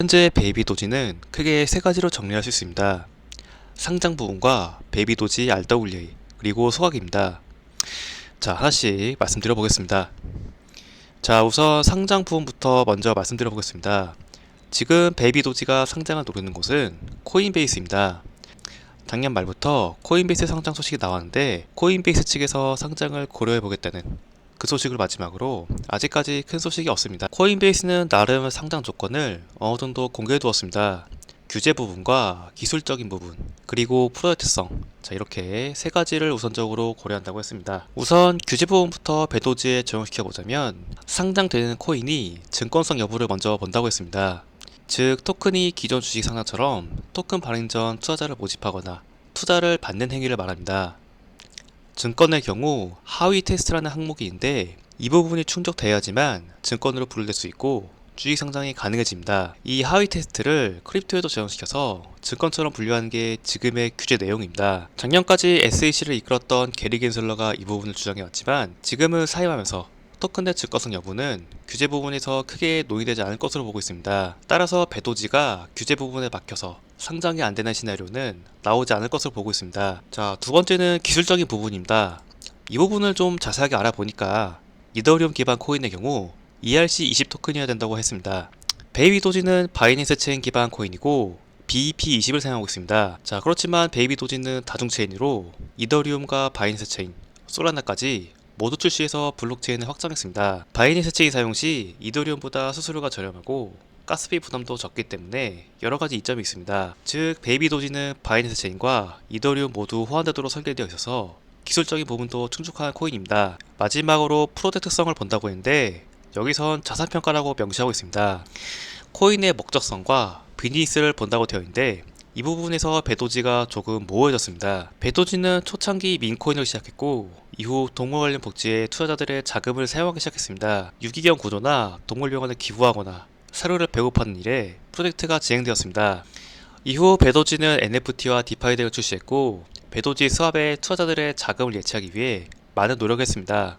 현재 베이비 도지는 크게 세 가지로 정리할 수 있습니다. 상장 부분과 베이비 도지 RWA 그리고 소각입니다. 자, 하나씩 말씀드려 보겠습니다. 자, 우선 상장 부분부터 먼저 말씀드려 보겠습니다. 지금 베이비 도지가 상장을 노리는 곳은 코인베이스입니다. 작년 말부터 코인베이스 상장 소식이 나왔는데 코인베이스 측에서 상장을 고려해 보겠다는 그 소식을 마지막으로 아직까지 큰 소식이 없습니다. 코인베이스는 나름 상장 조건을 어느 정도 공개해 두었습니다. 규제 부분과 기술적인 부분, 그리고 프로젝트성, 자, 이렇게 세 가지를 우선적으로 고려한다고 했습니다. 우선 규제 부분부터 배도지에 적용시켜 보자면 상장되는 코인이 증권성 여부를 먼저 본다고 했습니다. 즉 토큰이 기존 주식 상장처럼 토큰 발행 전 투자자를 모집하거나 투자를 받는 행위를 말합니다. 증권의 경우 하위 테스트라는 항목이 있는데 이 부분이 충족돼야지만 증권으로 분류될 수 있고 주식 상장이 가능해집니다. 이 하위 테스트를 크립토에도 적용시켜서 증권처럼 분류하는 게 지금의 규제 내용입니다. 작년까지 SEC를 이끌었던 게리 겐슬러가 이 부분을 주장해왔지만 지금은 사임하면서 토큰 내 증권성 여부는 규제 부분에서 크게 논의되지 않을 것으로 보고 있습니다. 따라서 배도지가 규제 부분에 막혀서 상장이 안 되는 시나리오는 나오지 않을 것으로 보고 있습니다. 자, 두 번째는 기술적인 부분입니다. 이 부분을 좀 자세하게 알아보니까 이더리움 기반 코인의 경우 ERC20 토큰이어야 된다고 했습니다. 베이비 도지는 바이낸스 체인 기반 코인이고 BEP20을 사용하고 있습니다. 자, 그렇지만 베이비 도지는 다중 체인으로 이더리움과 바이낸스 체인, 솔라나까지 모두 출시해서 블록체인을 확장했습니다. 바이낸스 체인 사용 시 이더리움보다 수수료가 저렴하고 가스비 부담도 적기 때문에 여러가지 이점이 있습니다. 즉 베이비 도지는 바이낸스 체인과 이더리움 모두 호환되도록 설계되어 있어서 기술적인 부분도 충족한 코인입니다. 마지막으로 프로젝트성을 본다고 했는데 여기선 자산평가라고 명시하고 있습니다. 코인의 목적성과 비즈니스를 본다고 되어 있는데 이 부분에서 배도지가 조금 모호해졌습니다. 배도지는 초창기 민코인을 시작했고 이후 동물 관련 복지에 투자자들의 자금을 사용하기 시작했습니다. 유기견 구조나 동물병원에 기부하거나 사료를 배급하는 일에 프로젝트가 진행되었습니다. 이후 배도지는 NFT와 디파이 덱을 출시했고 배도지 스왑에 투자자들의 자금을 예치하기 위해 많은 노력했습니다.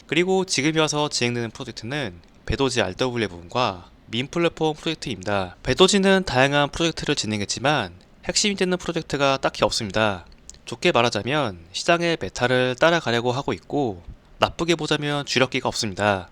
그리고 지금이 와서 진행되는 프로젝트는 배도지 RWA 부분과 민 플랫폼 프로젝트입니다. 배도지는 다양한 프로젝트를 진행했지만 핵심이 되는 프로젝트가 딱히 없습니다. 좋게 말하자면 시장의 메타를 따라가려고 하고 있고 나쁘게 보자면 주력기가 없습니다.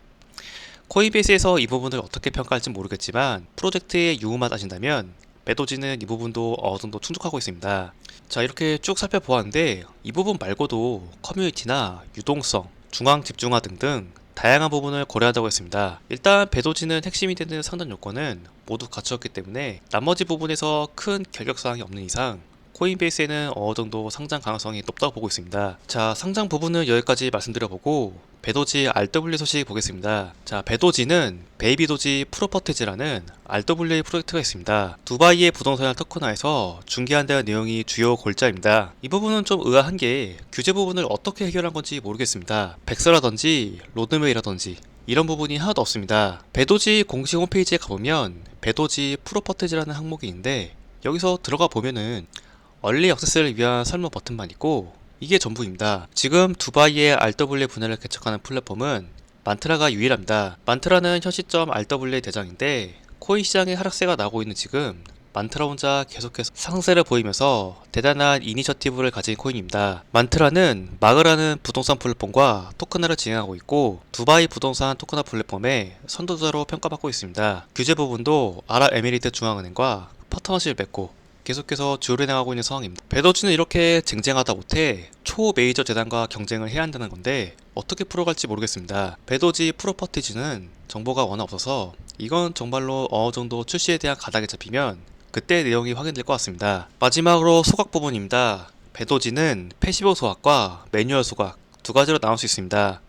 코인베이스에서 이 부분을 어떻게 평가할지 모르겠지만 프로젝트의 유무만 따진다면 배도지는 이 부분도 어느 정도 충족하고 있습니다. 자, 이렇게 쭉 살펴보았는데 이 부분 말고도 커뮤니티나 유동성, 중앙 집중화 등등 다양한 부분을 고려한다고 했습니다. 일단 배도지는 핵심이 되는 상장 요건은 모두 갖추었기 때문에 나머지 부분에서 큰 결격사항이 없는 이상 코인베이스에는 어느 정도 상장 가능성이 높다고 보고 있습니다. 자, 상장 부분은 여기까지 말씀드려보고 배도지 RWA 소식 보겠습니다. 자, 배도지는 베이비도지 프로퍼티즈라는 RWA 프로젝트가 있습니다. 두바이의 부동산을 토큰화해서 중개한다는 내용이 주요 골자입니다. 이 부분은 좀 의아한 게 규제 부분을 어떻게 해결한 건지 모르겠습니다. 백서라든지 로드메이라든지 이런 부분이 하나도 없습니다. 배도지 공식 홈페이지에 가보면 배도지 프로퍼티즈라는 항목이 있는데 여기서 들어가 보면은 얼리 액세스를 위한 설문 버튼만 있고 이게 전부입니다. 지금 두바이의 RWA 분야를 개척하는 플랫폼은 만트라가 유일합니다. 만트라는 현 시점 RWA 대장인데 코인 시장의 하락세가 나고 있는 지금 만트라 혼자 계속해서 상세를 보이면서 대단한 이니셔티브를 가진 코인입니다. 만트라는 마그라는 부동산 플랫폼과 토큰화를 진행하고 있고 두바이 부동산 토큰화 플랫폼의 선도자로 평가받고 있습니다. 규제 부분도 아랍에미리트 중앙은행과 파트너십을 맺고 계속해서 주요를 나가고 있는 상황입니다. 배도지는 이렇게 쟁쟁하다 못해 초메이저 재단과 경쟁을 해야 한다는 건데 어떻게 풀어갈지 모르겠습니다. 배도지 프로퍼티즈는 정보가 워낙 없어서 이건 정말로 어느 정도 출시에 대한 가닥이 잡히면 그때 내용이 확인될 것 같습니다. 마지막으로 소각 부분입니다. 배도지는 패시브 소각과 매뉴얼 소각 두 가지로 나눌 수 있습니다.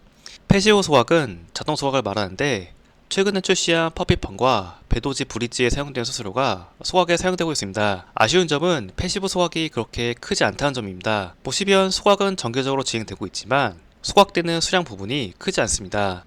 패시브 소각은 자동 소각을 말하는데 최근에 출시한 퍼피펀과 배도지 브릿지에 사용되는 수수료가 소각에 사용되고 있습니다. 아쉬운 점은 패시브 소각이 그렇게 크지 않다는 점입니다. 보시면 소각은 정기적으로 진행되고 있지만 소각되는 수량 부분이 크지 않습니다.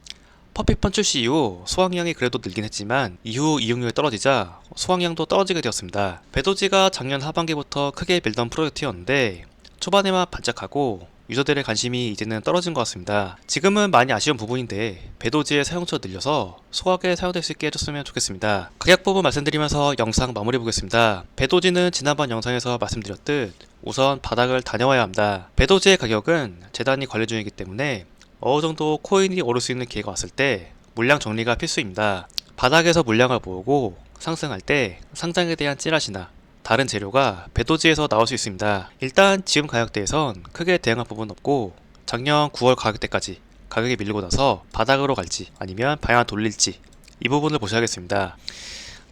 퍼피펀 출시 이후 소각량이 그래도 늘긴 했지만 이후 이용률이 떨어지자 소각량도 떨어지게 되었습니다. 배도지가 작년 하반기부터 크게 밀던 프로젝트였는데 초반에만 반짝하고 유저들의 관심이 이제는 떨어진 것 같습니다. 지금은 많이 아쉬운 부분인데 배도지의 사용처 늘려서 소확에 사용될 수 있게 해줬으면 좋겠습니다. 가격 부분 말씀드리면서 영상 마무리 보겠습니다. 배도지는 지난번 영상에서 말씀드렸듯 우선 바닥을 다녀와야 합니다. 배도지의 가격은 재단이 관리 중이기 때문에 어느 정도 코인이 오를 수 있는 기회가 왔을 때 물량 정리가 필수입니다. 바닥에서 물량을 모으고 상승할 때 상장에 대한 찌라시나 다른 재료가 배도지에서 나올 수 있습니다. 일단 지금 가격대에선 크게 대응할 부분은 없고 작년 9월 가격대까지 가격이 밀리고 나서 바닥으로 갈지 아니면 방향을 돌릴지 이 부분을 보셔야겠습니다.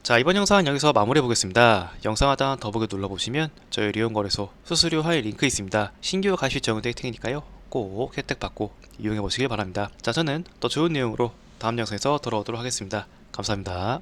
자, 이번 영상은 여기서 마무리해 보겠습니다. 영상 하단 더보기 눌러보시면 저희 리온거래소 수수료 할인 링크 있습니다. 신규 가입 적용된 혜택이니까요. 꼭 혜택 받고 이용해 보시길 바랍니다. 자, 저는 더 좋은 내용으로 다음 영상에서 돌아오도록 하겠습니다. 감사합니다.